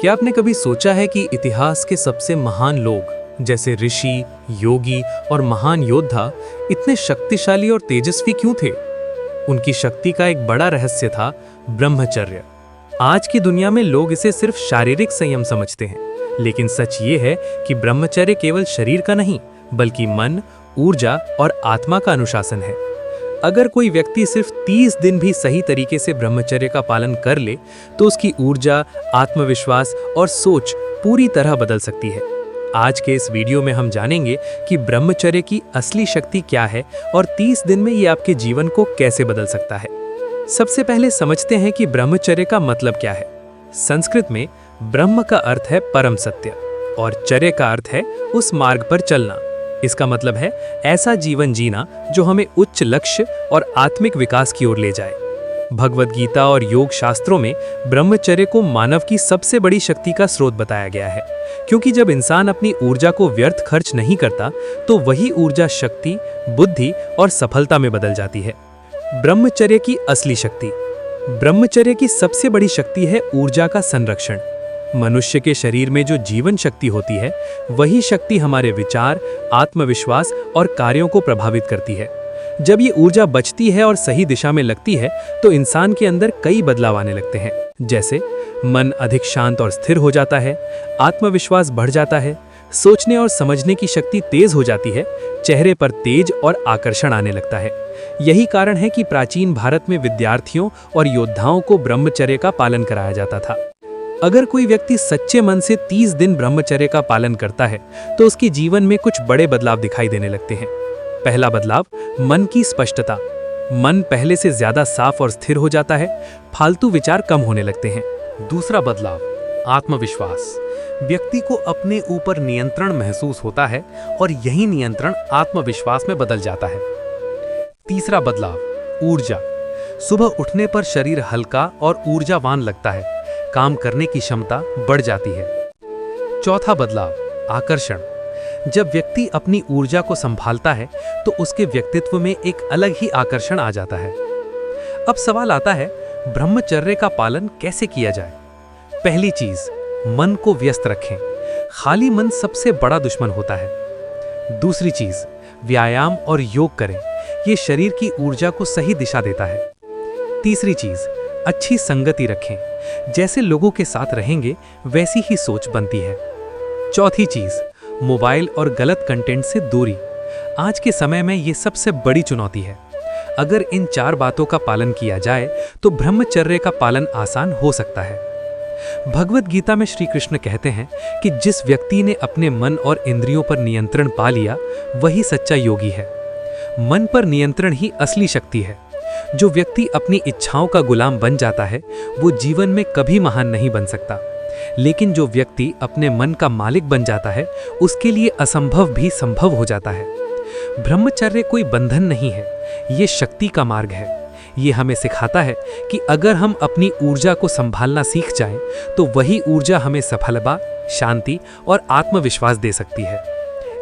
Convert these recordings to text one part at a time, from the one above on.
क्या आपने कभी सोचा है कि इतिहास के सबसे महान लोग जैसे ऋषि, योगी और महान योद्धा इतने शक्तिशाली और तेजस्वी क्यों थे? उनकी शक्ति का एक बड़ा रहस्य था ब्रह्मचर्य। आज की दुनिया में लोग इसे सिर्फ शारीरिक संयम समझते हैं, लेकिन सच ये है कि ब्रह्मचर्य केवल शरीर का नहीं, बल्कि मन, ऊर्जा और आत्मा का अनुशासन है। अगर कोई व्यक्ति सिर्फ 30 दिन भी सही तरीके से ब्रह्मचर्य का पालन कर ले, तो उसकी ऊर्जा, आत्मविश्वास और सोच पूरी तरह बदल सकती है। आज के इस वीडियो में हम जानेंगे कि ब्रह्मचर्य की असली शक्ति क्या है और 30 दिन में ये आपके जीवन को कैसे बदल सकता है। सबसे पहले समझते हैं कि ब्रह्मचर्य का मतलब क्या है। संस्कृत में ब्रह्म का अर्थ है परम सत्य और चर्य का अर्थ है उस मार्ग पर चलना। इसका मतलब है ऐसा जीवन जीना जो हमें उच्च लक्ष्य और आत्मिक विकास की ओर ले जाए। भगवद गीता और योग शास्त्रों में ब्रह्मचर्य को मानव की सबसे बड़ी शक्ति का स्रोत बताया गया है, क्योंकि जब इंसान अपनी ऊर्जा को व्यर्थ खर्च नहीं करता, तो वही ऊर्जा शक्ति, बुद्धि और सफलता में बदल जाती है। ब्रह्मचर्य की असली शक्ति। ब्रह्मचर्य की सबसे बड़ी शक्ति है ऊर्जा का संरक्षण। मनुष्य के शरीर में जो जीवन शक्ति होती है, वही शक्ति हमारे विचार, आत्मविश्वास और कार्यों को प्रभावित करती है। जब ये ऊर्जा बचती है और सही दिशा में लगती है, तो इंसान के अंदर कई बदलाव आने लगते हैं। जैसे मन अधिक शांत और स्थिर हो जाता है, आत्मविश्वास बढ़ जाता है, सोचने और समझने की शक्ति तेज हो जाती है, चेहरे पर तेज और आकर्षण आने लगता है। यही कारण है कि प्राचीन भारत में विद्यार्थियों और योद्धाओं को ब्रह्मचर्य का पालन कराया जाता था। अगर कोई व्यक्ति सच्चे मन से 30 दिन ब्रह्मचर्य का पालन करता है, तो उसके जीवन में कुछ बड़े बदलाव दिखाई देने लगते हैं। पहला बदलाव, मन की स्पष्टता। मन पहले से ज्यादा साफ और स्थिर हो जाता है, फालतू विचार कम होने लगते हैं। दूसरा बदलाव, आत्मविश्वास। व्यक्ति को अपने ऊपर नियंत्रण महसूस होता है और यही नियंत्रण आत्मविश्वास में बदल जाता है। तीसरा बदलाव, ऊर्जा। सुबह उठने पर शरीर हल्का और ऊर्जावान लगता है, काम करने की क्षमता बढ़ जाती है। चौथा बदलाव, आकर्षण। जब व्यक्ति अपनी ऊर्जा को संभालता है, तो उसके व्यक्तित्व में एक अलग ही आकर्षण आ जाता है। अब सवाल आता है, ब्रह्मचर्य का पालन कैसे किया जाए? पहली चीज, मन को व्यस्त रखें। खाली मन सबसे बड़ा दुश्मन होता है। दूसरी चीज, व्यायाम और योग करें। ये शरीर की ऊर्जा को सही दिशा देता है। तीसरी चीज, अच्छी संगति रखें। जैसे लोगों के साथ रहेंगे, वैसी ही सोच बनती है। चौथी चीज, मोबाइल और गलत कंटेंट से दूरी। आज के समय में ये सबसे बड़ी चुनौती है। अगर इन 4 बातों का पालन किया जाए, तो ब्रह्मचर्य का पालन आसान हो सकता है। भगवद गीता में श्री कृष्ण कहते हैं कि जिस व्यक्ति ने अपने मन और इंद्रियों पर नियंत्रण पा लिया, वही सच्चा योगी है। मन पर नियंत्रण ही असली शक्ति है। जो व्यक्ति अपनी इच्छाओं का गुलाम बन जाता है, वो जीवन में कभी महान नहीं बन सकता। लेकिन जो व्यक्ति अपने मन का मालिक बन जाता है, उसके लिए असंभव भी संभव हो जाता है। ब्रह्मचर्य कोई बंधन नहीं है, ये शक्ति का मार्ग है। ये हमें सिखाता है कि अगर हम अपनी ऊर्जा को संभालना सीख जाएं, तो वही ऊर्जा हमें सफलता, शांति और आत्मविश्वास दे सकती है।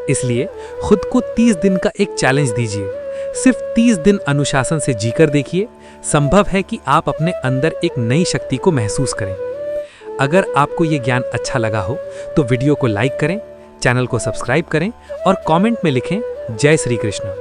इसलिए खुद को 30 दिन का एक चैलेंज दीजिए। सिर्फ 30 दिन अनुशासन से जीकर देखिए। संभव है कि आप अपने अंदर एक नई शक्ति को महसूस करें। अगर आपको ये ज्ञान अच्छा लगा हो, तो वीडियो को लाइक करें, चैनल को सब्सक्राइब करें और कमेंट में लिखें जय श्री कृष्ण।